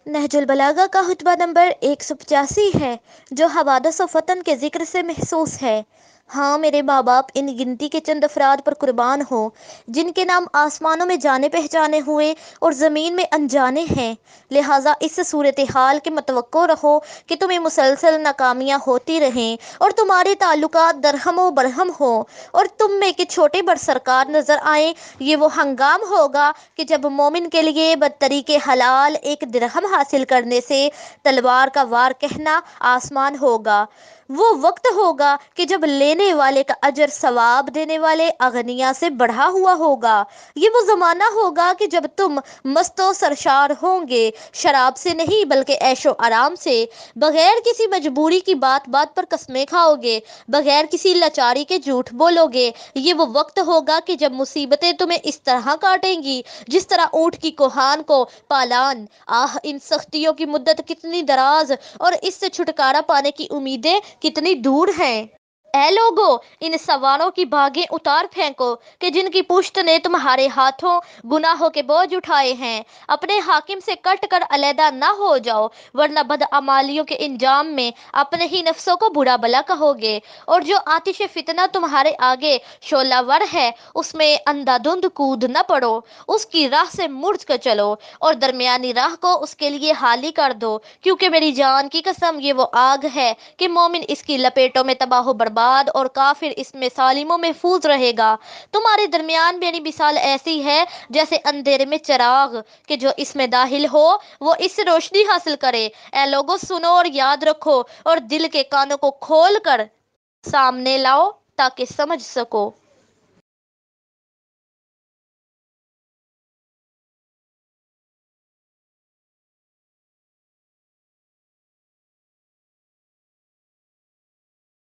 نہج البلاغہ کا خطبہ نمبر 185 ہے، جو حوادث و فتن کے ذکر سے محسوس ہے۔ ہاں، میرے ماں باپ ان گنتی کے چند افراد پر قربان ہوں جن کے نام آسمانوں میں جانے پہچانے ہوئے اور زمین میں انجانے ہیں، لہٰذا اس صورتحال کے متوقع رہو کہ تمہیں مسلسل ناکامیاں ہوتی رہیں اور تمہارے تعلقات درہم و برہم ہوں اور تم میں کے چھوٹے بڑے سرکار نظر آئیں۔ یہ وہ ہنگام ہوگا کہ جب مومن کے لیے بطریق حلال ایک درہم حاصل کرنے سے تلوار کا وار کہنا آسان ہوگا۔ وہ وقت ہوگا کہ جب لینے والے کا اجر ثواب دینے والے اغنیا سے بڑھا ہوا ہوگا۔ یہ وہ زمانہ ہوگا کہ جب تم مست و سرشار ہوں گے، شراب سے نہیں بلکہ عیش و آرام سے، بغیر کسی مجبوری کی بات بات پر قسمیں کھاؤ گے، بغیر کسی لاچاری کے جھوٹ بولو گے۔ یہ وہ وقت ہوگا کہ جب مصیبتیں تمہیں اس طرح کاٹیں گی جس طرح اونٹ کی کوہان کو پالان۔ آہ، ان سختیوں کی مدت کتنی دراز اور اس سے چھٹکارا پانے کی امیدیں کتنی دور ہیں۔ اے لوگو، ان سواروں کی بھاگیں اتار پھینکو کہ جن کی پشت نے تمہارے ہاتھوں گناہوں کے بوجھ اٹھائے ہیں۔ اپنے حاکم سے کٹ کر علیحدہ نہ ہو جاؤ، ورنہ بدعمالیوں کے انجام میں اپنے ہی نفسوں کو برا بھلا کہو گے، اور جو آتش فتنہ تمہارے آگے شعلہ ور ہے اس میں اندھا دھند کود نہ پڑو، اس کی راہ سے مڑ کر چلو اور درمیانی راہ کو اس کے لیے خالی کر دو، کیونکہ میری جان کی قسم یہ وہ آگ ہے کہ مومن اس کی لپیٹوں میں تباہ و برباد اور کافر اس میں سالم و محفوظ رہے گا۔ تمہارے درمیان میری مثال ایسی ہے جیسے اندھیرے میں چراغ، کہ جو اس میں داخل ہو وہ اس سے روشنی حاصل کرے۔ اے لوگو، سنو اور یاد رکھو اور دل کے کانوں کو کھول کر سامنے لاؤ تاکہ سمجھ سکو۔